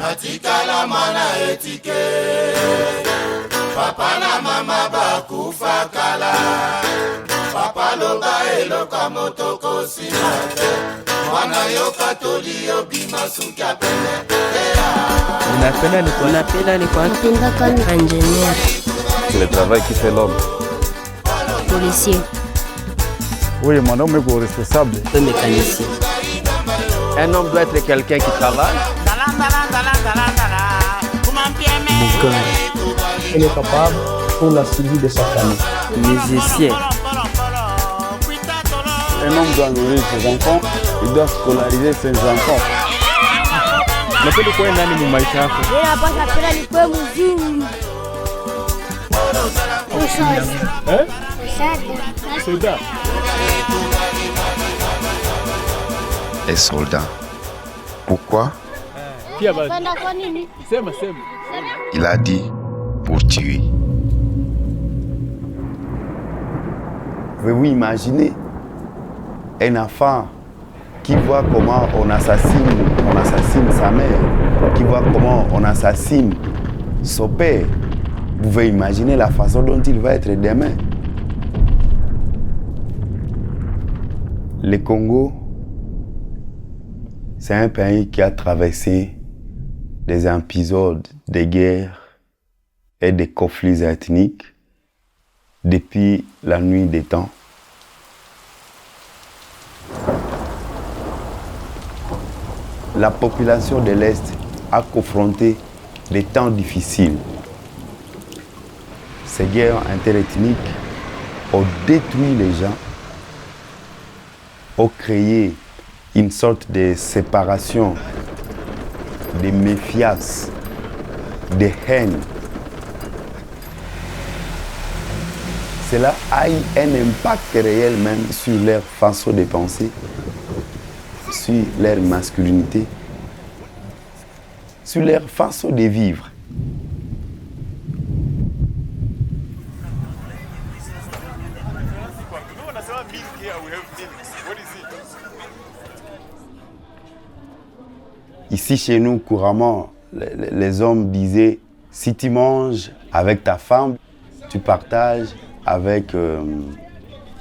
Atikala mana etike Papa na mama bakufa kala Papa loba eloka motoko simate Mwana yo katoli yo bima sukia pele Unapenda ni kwa ingénieur. C'est le travail qui fait l'homme. Policier. Oui, mon homme est responsable. Mécanicien. Un homme doit être quelqu'un qui travaille. Il est capable pour la survie de sa famille. Musicien. Un homme doit nourrir ses enfants, il doit scolariser ses enfants. Napenda kuwa nani mu maisha yako? Mimi napaswa penda nikuwe mzuri. Soldat. Et soldat. Pourquoi? Sema. Il a dit pour tuer. Pouvez-vous imaginer un enfant qui voit comment on assassine sa mère, qui voit comment on assassine son père? Vous pouvez imaginer la façon dont il va être demain. Le Congo, c'est un pays qui a traversé des épisodes de guerre et de conflits ethniques depuis la nuit des temps. La population de l'Est a confronté des temps difficiles. Ces guerres interethniques ont détruit les gens, ont créé une sorte de séparation, de méfiance, de haine. Cela a eu un impact réel même sur leur façon de penser, sur leur masculinité, sur leur façon de vivre. Ici chez nous, couramment, les hommes disaient, si tu manges avec ta femme, tu partages avec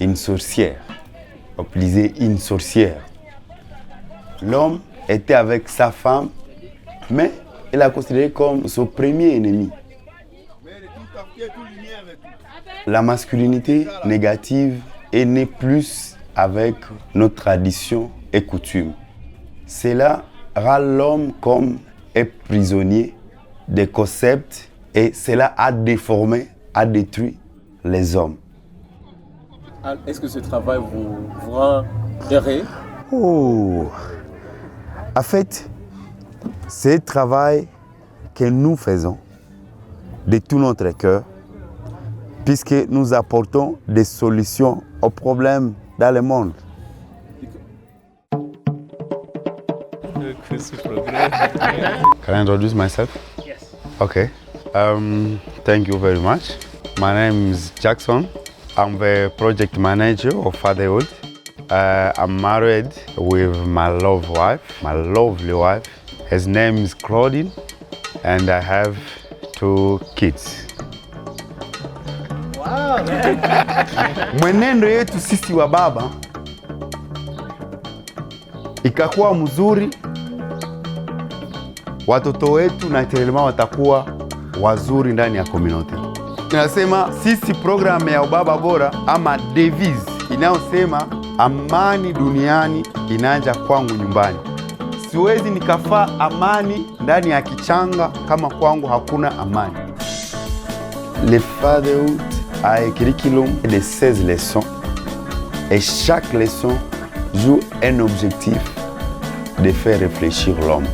une sorcière. On disait une sorcière. L'homme était avec sa femme, mais il l'a considéré comme son premier ennemi. La masculinité négative est née plus avec nos traditions et coutumes. Cela rend l'homme comme un prisonnier des concepts et cela a déformé, a détruit les hommes. Est-ce que ce travail vous rend heureux? Oh. En fait, c'est un travail que nous faisons de tout notre cœur, puisque nous apportons des solutions aux problèmes dans le monde. Can I introduce myself? Yes. Okay. Thank you very much. My name is Jackson. I'm the project manager of Fatherhood. I'm married with my lovely wife. His name is Claudine, and I have 2 kids. Wow! Mwenendo yetu sisi wa baba ikakuwa mzuri, watoto wetu naturellement watakuwa wazuri ndani ya community. Tunasema sisi programu ya ubaba bora ama devise inayosema amani duniani inaanza kwangu nyumbani. Siwezi nikafaa amani ndani ya kichanga kama kwangu hakuna amani. Le Fatherhood a un curriculum de 16 leçons et chaque leçon joue un objectif de faire réfléchir l'homme.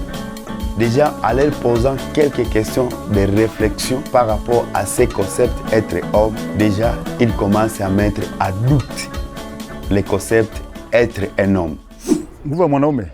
Déjà, en leur posant quelques questions de réflexion par rapport à ces concepts être homme, déjà, ils commencent à mettre à doute les concepts être un homme. Vous voyez mon homme?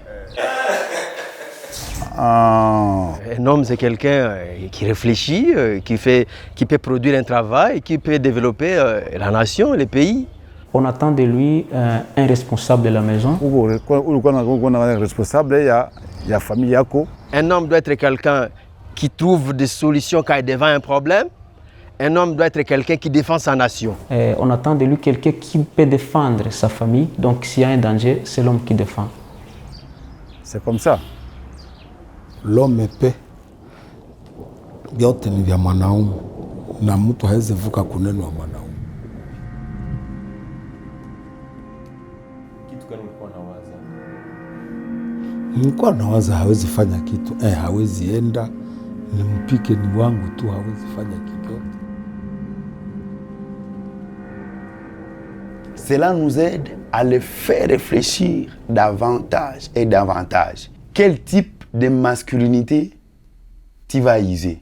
Un homme, c'est quelqu'un qui réfléchit, qui peut produire un travail, qui peut développer la nation, le pays. On attend de lui un responsable de la maison. Un responsable, ya famille yako. Un homme doit être quelqu'un qui trouve des solutions quand il devant un problème. Un homme doit être quelqu'un qui défend sa nation. On attend de lui quelqu'un qui peut défendre sa famille. Donc s'il y a un danger, c'est l'homme qui défend. C'est comme ça. L'homme épais vyote ni vya mwanaume na mtu hawezi vuka kuneno wa mwanaume. Kitu gani ulikuwa unawaza? Nilikuwa nawaza hawezi fanya kitu, hawezi enda, nimpike ni wangu tu, hawezi fanya kitu. Cela nous aide à les faire réfléchir davantage et davantage. Quel type de masculinité tu vas user?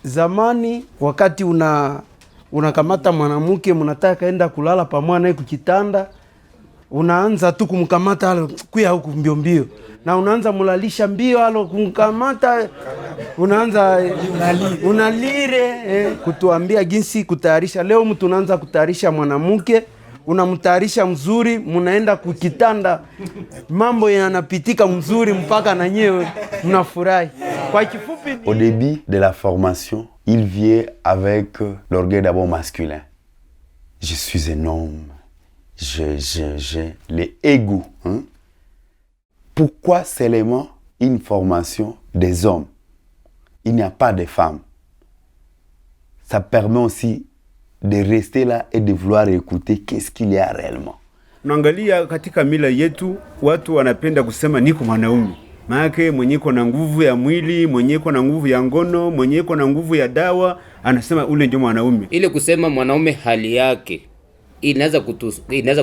Zamani wakati unakamata mwanamke mnataka enda kulala pamoja naye kukitanda, unaanza tu kumkamata halo kuya huku mbio mbio, na unaanza mulalisha mbio halo kumkamata, unaanza unalire kutuambia jinsi kutayarisha. Leo mtu unaanza kutayarisha mwanamke, unamtayarisha mzuri, mnaenda kukitanda, mambo yanapitika mzuri mpaka na nyewe mnafurahi. Kwa kifupi, au début de la formation, il vient avec l'orgueil d'abord masculin. Je suis un homme. J'ai les égos. Hein? Pourquoi seulement une formation des hommes? Il n'y a pas de femmes. Ça permet aussi de rester là et de vouloir écouter qu'est-ce qu'il y a réellement. Naangalia katika mila yetu watu wanapenda kusema niko mwanaume. Maana mwenye iko na nguvu ya mwili, mwenye iko na nguvu ya ngono, mwenye iko na nguvu ya dawa, anasema ule ndio mwanaume. Ile kusema mwanaume hali yake inaweza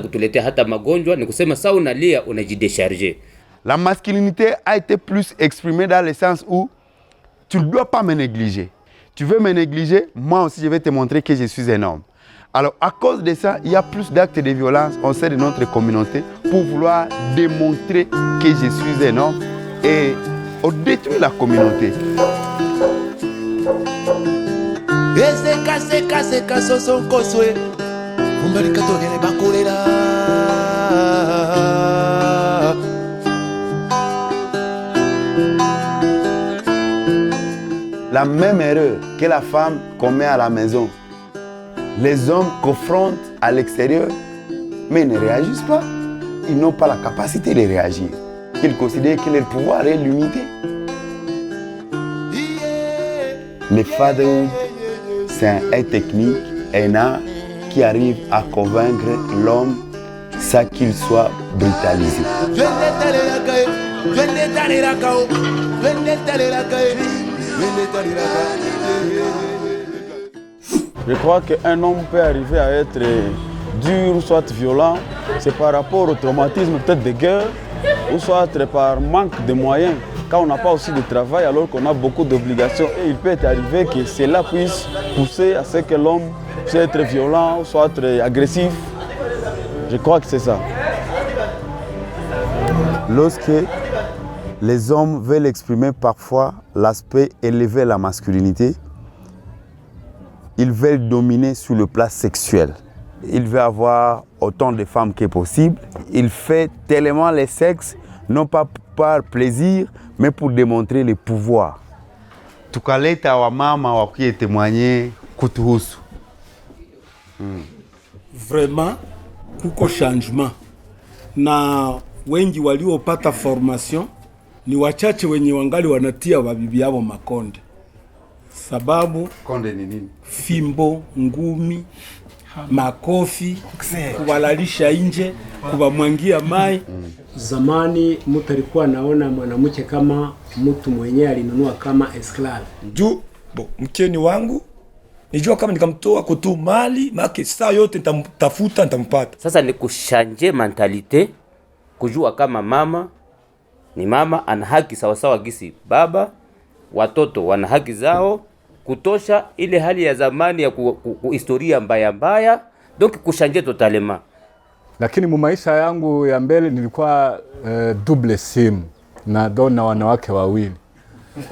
kutuletea hata magonjwa, ni kusema sawa unalia unajidécharger. La masculinité a été plus exprimée dans le sens où tu ne dois pas me négliger. Tu veux me négliger, moi aussi je vais te montrer que je suis un homme. Alors à cause de ça, il y a plus d'actes de violence au sein de notre communauté pour vouloir démontrer que je suis un homme et on détruit la communauté. La même erreur que la femme commet à la maison, les hommes confrontent à l'extérieur, mais ils ne réagissent pas. Ils n'ont pas la capacité de réagir. Ils considèrent que leur pouvoir est limité. Le fatherhood, c'est un technique, un art qui arrive à convaincre l'homme sans qu'il soit brutalisé. Je crois qu'un homme peut arriver à être dur ou soit violent, c'est par rapport au traumatisme peut-être de guerre ou soit par manque de moyens. Quand on n'a pas aussi de travail alors qu'on a beaucoup d'obligations, et il peut être arrivé que cela puisse pousser à ce que l'homme puisse être violent ou soit agressif. Je crois que c'est ça. Lorsque les hommes veulent exprimer parfois l'aspect élevé de la masculinité, ils veulent dominer sur le plan sexuel. Ils veulent avoir autant de femmes que possible. Ils font tellement le sexe, non pas par plaisir, mais pour démontrer le pouvoir. Tukaleta wamama wakie témoigner kutuhusu. Vraiment, kuko changement. Na wengi waliopata formation ni wachache wenye wangali wanatia wabibi yao makonde. Sababu konde ni nini? Fimbo, ngumi, makofi, kuwalalisha nje, kuwamwangia mai. Zamani mtu alikuwa anaona mwanamke kama mtu mwenyewe alinunua kama esclave. Juu mkeni wangu nijua kama nikamtoa kutu mali make saa yote nitamtafuta nitampata. Sasa ni kushanje mentalite, kujua kama mama ni mama, ana haki sawa sawa gisi baba, watoto wana haki zao, kutosha ile hali ya zamani ya historia mbaya mbaya, donc kushanje totalement. Lakini mumaisha yangu ya mbele nilikuwa double sim na dona wanawake wawili.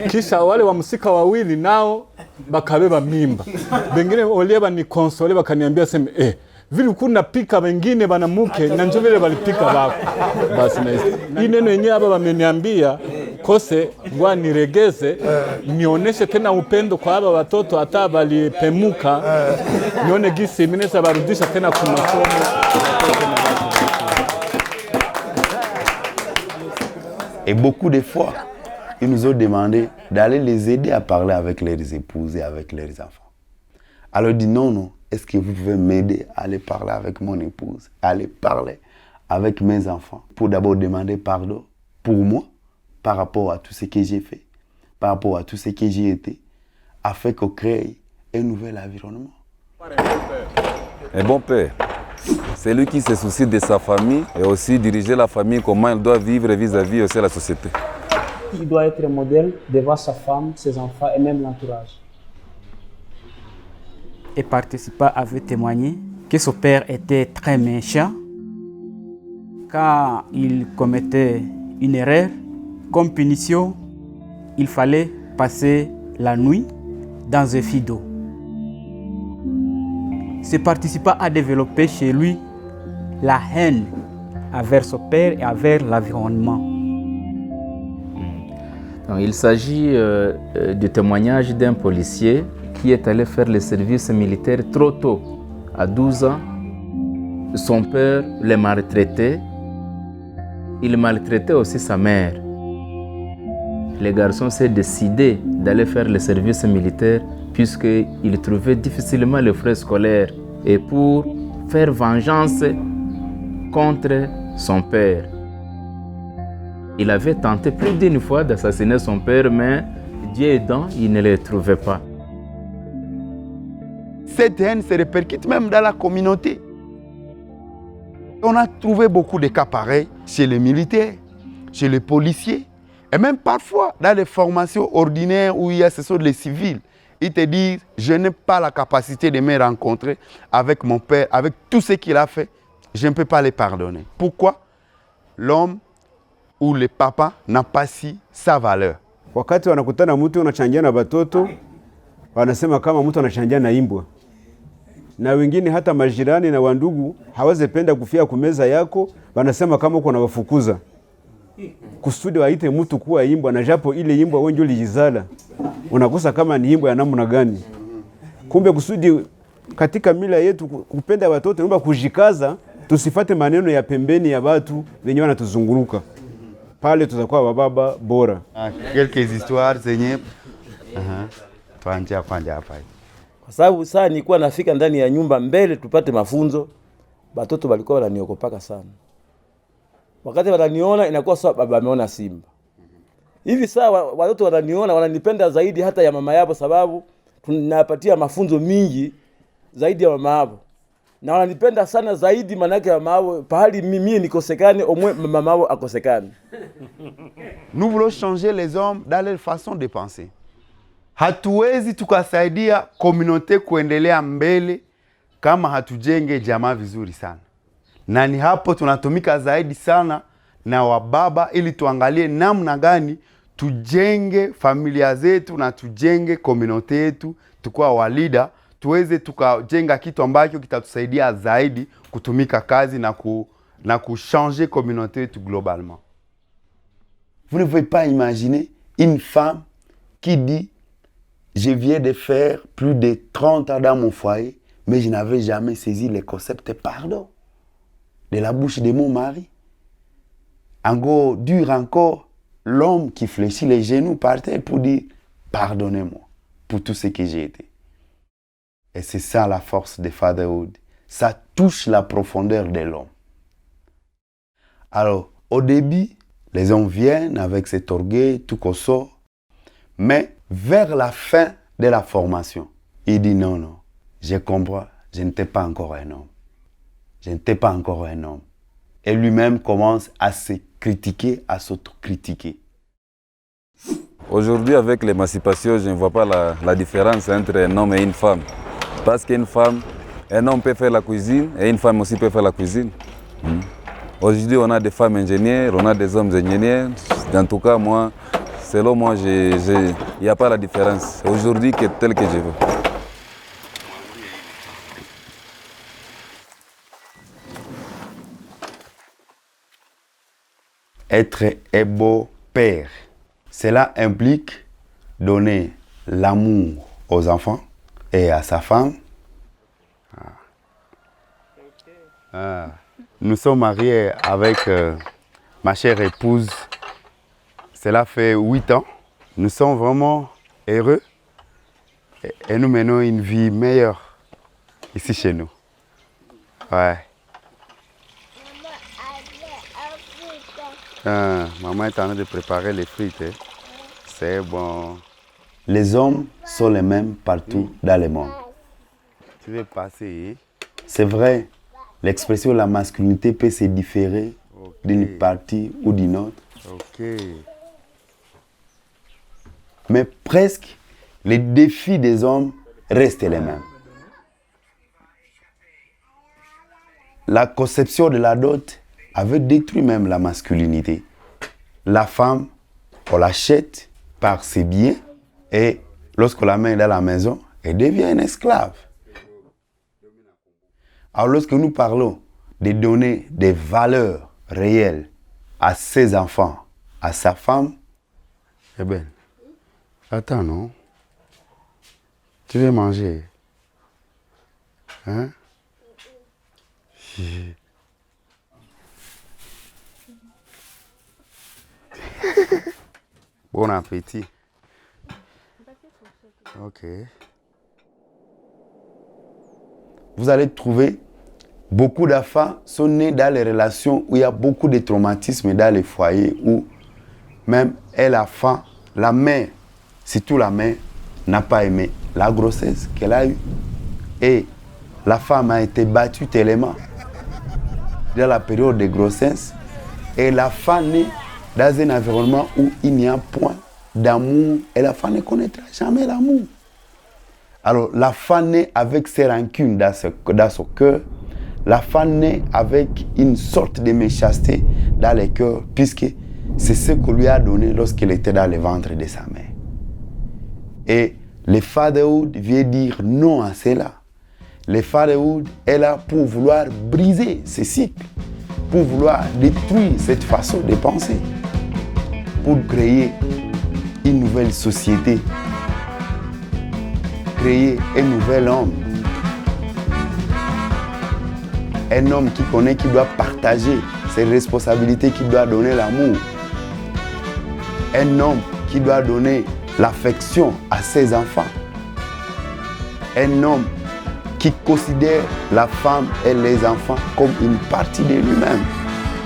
Kisha wale wamusika wawili nao bakabeba mimba. Bengine olieba ni konsole bakaniambia sema vile kuna pika wengine banamuke na njo vile balipika bako basi na hii neno yenyewe hapa wameniambia kose ngwa niregeze nioneshe tena upendo kwa haba watoto hata balipemuka nione gisi minesa barudisha tena kwa masomo. Et beaucoup de fois, ils nous ont demandé d'aller les aider à parler avec leurs épouses et avec leurs enfants. Alors dit non, est-ce que vous pouvez m'aider à aller parler avec mon épouse, à aller parler avec mes enfants, pour d'abord demander pardon pour moi, par rapport à tout ce que j'ai fait, par rapport à tout ce que j'ai été, afin qu'on crée un nouvel environnement. Un bon père, c'est lui qui se soucie de sa famille et aussi diriger la famille, comment elle doit vivre vis-à-vis aussi de la société. Il doit être modèle devant sa femme, ses enfants et même l'entourage. Et Participa avait témoigné que son père était très méchant. Quand il commettait une erreur, comme punition, il fallait passer la nuit dans un fil d'eau. Ce Participa a développé chez lui la haine envers son père et envers l'environnement. Il s'agit du témoignage d'un policier qui est allé faire le service militaire trop tôt, à 12 ans. Son père le maltraitait. Il maltraitait aussi sa mère. Le garçon s'est décidé d'aller faire le service militaire puisqu'il trouvait difficilement les frais scolaires et pour faire vengeance contre son père. Il avait tenté plus d'une fois d'assassiner son père, mais Dieu aidant, il ne le trouvait pas. Cette haine se répercute même dans la communauté. On a trouvé beaucoup de cas pareils chez les militaires, chez les policiers, et même parfois dans les formations ordinaires où il y a ce sont les civils. Ils te disent, je n'ai pas la capacité de me rencontrer avec mon père, avec tout ce qu'il a fait, je ne peux pas les pardonner. Pourquoi? L'homme ou le papa n'a pas si sa valeur. Wakati wanakutana mtu unachangia na batoto, wanasema kama mtu anachangia na imbwa. Na wengine hata majirani na wandugu hawazependa kufia kumeza yako, wanasema kama uko na wafukuza. Kusudi waite mtu kuwa imbwa na japo ile imbwa wewe ndio ulijizala. Unakosa kama ni imbwa ya namna gani. Kumbe kusudi katika mila yetu kupenda watoto naomba kujikaza, tusifate maneno ya pembeni ya watu wenye wanatuzunguruka. Pale tutakuwa baba bora. Quelques histoires zenye tuanjia kwanja hapa. Kwa sababu saa nilikuwa nafika ndani ya nyumba mbele tupate mafunzo, watoto walikuwa wananiokopaka sana. Wakati wananiona inakuwa sawa baba ameona simba. Hivi saa watoto wananiona wananipenda zaidi hata ya mama yao sababu tunapatia mafunzo mingi zaidi ya mama yao. Na wananipenda sana zaidi manake mama yao pahali mimi nikosekane omwe mama yao akosekane. Nous voulons changer les hommes dans leur façon de penser. Hatuwezi tukasaidia communauté kuendelea mbele kama hatujenge jamaa vizuri sana. Na ni hapo tunatumika zaidi sana na wababa ili tuangalie namna gani tujenge familia zetu na tujenge communauté yetu, tukua walida, tuweze tukajenga kitu ambacho kitatusaidia zaidi kutumika kazi na kuchanger communauté yetu globalement. Vous ne pouvez pas imaginer une femme qui dit je viens de faire plus de 30 ans dans mon foyer, mais je n'avais jamais saisi le concept de pardon de la bouche de mon mari. Encore dur encore, l'homme qui fléchit les genoux par terre pour dire pardonnez-moi pour tout ce que j'ai été. Et c'est ça la force de Fatherhood. Ça touche la profondeur de l'homme. Alors, au début, les hommes viennent avec cet orgueil, tout qu'on sort. Mais vers la fin de la formation, il dit non, je comprends, je n'étais pas encore un homme. Je n'étais pas encore un homme. Et lui-même commence à se critiquer, à s'autocritiquer. Aujourd'hui, avec l'émancipation, je ne vois pas la différence entre un homme et une femme. Parce qu'une femme, un homme peut faire la cuisine et une femme aussi peut faire la cuisine. Aujourd'hui, on a des femmes ingénieurs, on a des hommes ingénieurs. En tout cas, moi, selon moi, il n'y a pas la différence. Aujourd'hui, tel que je veux. être un beau père. Cela implique donner l'amour aux enfants et à sa femme. Nous sommes mariés avec ma chère épouse. Cela fait 8 ans. Nous sommes vraiment heureux et nous menons une vie meilleure ici chez nous. Ouais. Maman est en train de préparer les frites. Hein. C'est bon. Les hommes sont les mêmes partout dans le monde. Tu veux passer? C'est vrai, l'expression de la masculinité peut se différer d'une partie ou d'une autre. Ok. Mais presque, les défis des hommes restent les mêmes. La conception de la dot avait détruit même la masculinité. La femme, on l'achète par ses biens et lorsqu'on la met dans la maison, elle devient une esclave. Alors lorsque nous parlons de donner des valeurs réelles à ses enfants, à sa femme, eh bien, attends, non? Tu veux manger? Hein? Bon appétit. Ok. Vous allez trouver beaucoup d'enfants sont nés dans les relations où il y a beaucoup de traumatismes dans les foyers où même la femme, la mère, surtout la mère, n'a pas aimé la grossesse qu'elle a eue. Et la femme a été battue tellement dans la période de grossesse et la femme naît dans un environnement où il n'y a point d'amour et la femme ne connaîtra jamais l'amour. Alors la femme naît avec ses rancunes dans son cœur, la femme naît avec une sorte de méchanceté dans le cœur puisque c'est ce qu'on lui a donné lorsqu'il était dans le ventre de sa mère. Et le fatherhood vient dire non à cela. Le fatherhood est là pour vouloir briser ce cycle, pour vouloir détruire cette façon de penser, pour créer une nouvelle société, créer un nouvel homme. Un homme qui connaît, qui doit partager ses responsabilités, qui doit donner l'amour. Un homme qui doit donner l'affection à ses enfants. Un homme qui considère la femme et les enfants comme une partie de lui-même.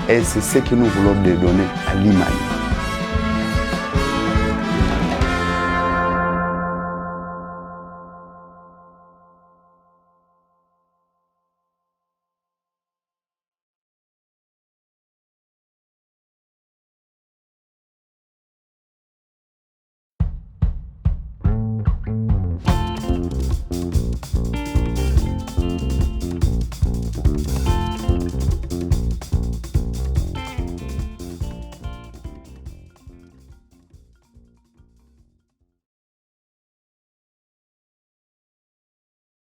Et c'est ce que nous voulons donner à l'humanité.